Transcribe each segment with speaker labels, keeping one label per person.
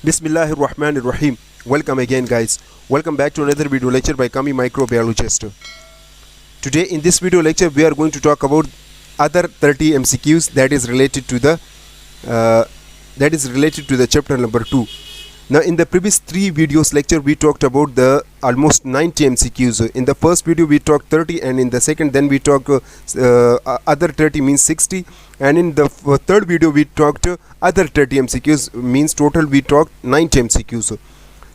Speaker 1: Bismillahirrahmanirrahim. Welcome again, guys. Welcome back to another video lecture by Kami Microbiologist. Today in this video lecture we are going to talk about other 30 MCQs that is related to the chapter number 2. Now in the previous 3 videos lecture we talked about the almost 90 MCQs. In the first video we talked 30, and in the second then we talked other 30 means 60, and in the third video we talked other 30 MCQs means total we talked 90 MCQs.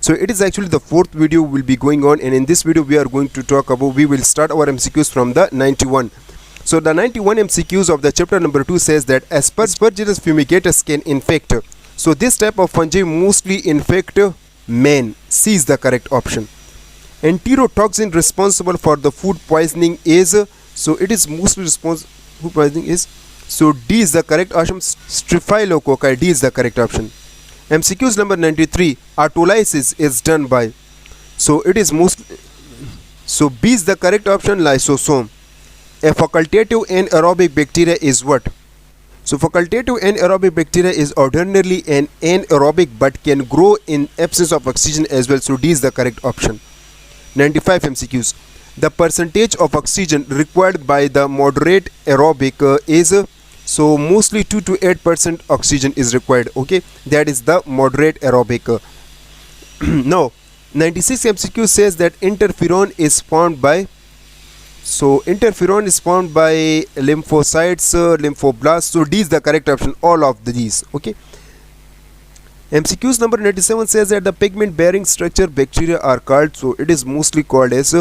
Speaker 1: So it is actually the fourth video will be going on, and in this video we are going to talk about, we will start our MCQs from the 91. So the 91 MCQs of the chapter number 2 says that Aspergillus fumigatus can infect. So this type of fungi mostly infect men. C is the correct option. Enterotoxin responsible for the food poisoning is, so it is mostly responsible food poisoning is, so D is the correct option. Staphylococcus, D is the correct option. MCQs number 93, autolysis is done by, so it is mostly, so B is the correct option, lysosome. A facultative anaerobic bacteria is what? So facultative anaerobic bacteria is ordinarily an anaerobic but can grow in absence of oxygen as well, so D is the correct option. 95 MCQs. The percentage of oxygen required by the moderate aerobic is, so mostly 2 to 8% oxygen is required, okay, that is the moderate aerobic. Now 96 MCQ says that interferon is formed by, so interferon is formed by lymphocytes, lymphoblasts, so D is the correct option, all of these, okay. MCQs number 97 says that the pigment bearing structure bacteria are called, so it is mostly called as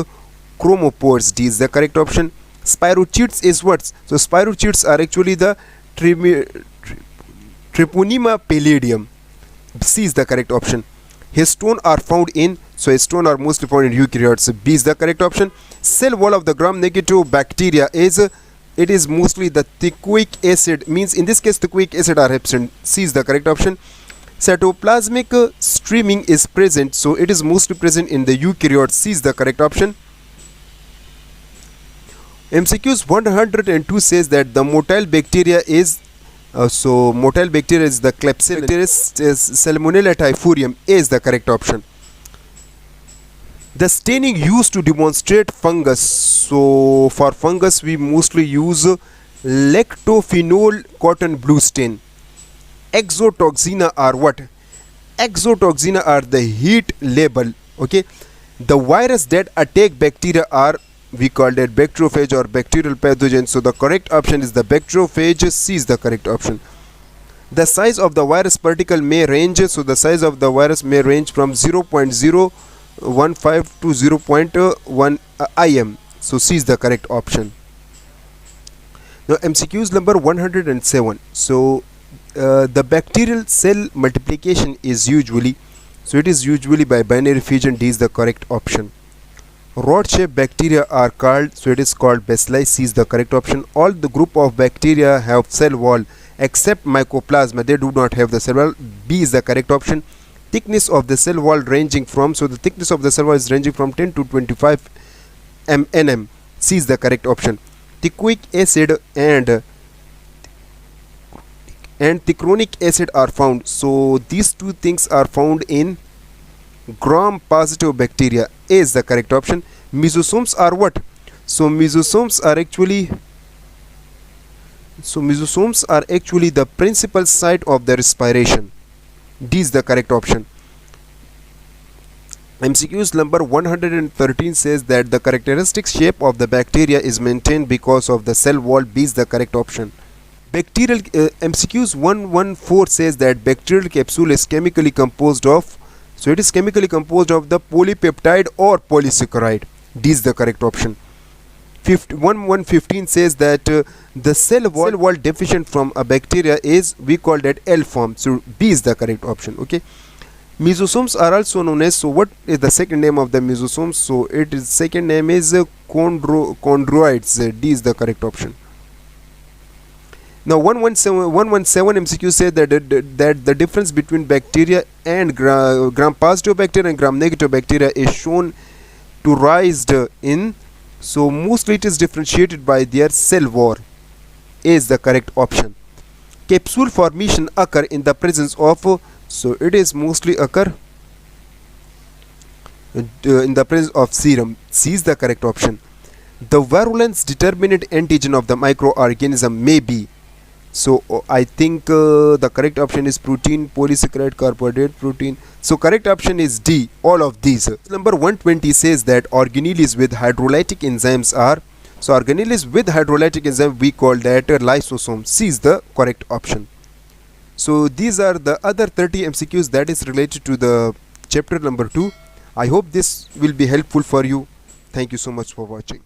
Speaker 1: chromopores. D is the correct option. Spirochetes is what? So spirochetes are actually the Treponema pallidum. C is the correct option. Histone are found in, so histone are mostly found in eukaryotes. B is the correct option. Cell wall of the gram-negative bacteria is, it is mostly the teichoic acid, means in this case teichoic acid are absent. C is the correct option. Cytoplasmic streaming is present, so it is mostly present in the eukaryotes. C is the correct option. MCQs 102 says that the motile bacteria is, so motile bacteria is the Klebsiella is Salmonella typhimurium. A is the correct option. The staining used to demonstrate fungus, so for fungus we mostly use lactophenol cotton blue stain. Exotoxina are what? Exotoxina are the heat label, okay. The virus that attack bacteria are, we call that bacteriophage or bacterial pathogen, so the correct option is the bacteriophage. C is the correct option. The size of the virus particle may range, so the size of the virus may range from 0.015 to 0.1 im, so C is the correct option. Now MCQs number 107. So the bacterial cell multiplication is usually, so it is usually by binary fission. D is the correct option. Rod-shaped bacteria are called, so it is called bacilli. C is the correct option. All the group of bacteria have cell wall except mycoplasma, they do not have the cell wall. B is the correct option. Thickness of the cell wall ranging from, so the thickness of the cell wall is ranging from 10 to 25 nm. C is the correct option. Teichoic acid and thycronic acid are found, so these two things are found in gram-positive bacteria. A is the correct option. Mesosomes are what? So mesosomes are actually, so mesosomes are actually the principal site of the respiration. D is the correct option. MCQs number 113 says that the characteristic shape of the bacteria is maintained because of the cell wall. B is the correct option. Bacterial MCQs 114 says that bacterial capsule is chemically composed of, so it is chemically composed of the polypeptide or polysaccharide. D is the correct option. 115 says that the cell wall deficient from a bacteria is, we call that L form, so B is the correct option, okay. Mesosomes are also known as, so what is the second name of the mesosomes? So it is, second name is chondroids. D is the correct option. Now 117 MCQ says that the difference between bacteria and gram-positive bacteria and gram-negative bacteria is shown to rise in, so mostly it is differentiated by their cell wall. A is the correct option. Capsule formation occur in the presence of, So it is mostly occur in the presence of serum. C is the correct option. The virulence determinant antigen of the microorganism may be. So I think the correct option is protein, polysaccharide, carbohydrate, protein. So correct option is D, all of these. Number 120 says that organelles with hydrolytic enzymes are. So organelles with hydrolytic enzyme, we call that lysosome. C is the correct option. So these are the other 30 MCQs that is related to the chapter number 2. I hope this will be helpful for you. Thank you so much for watching.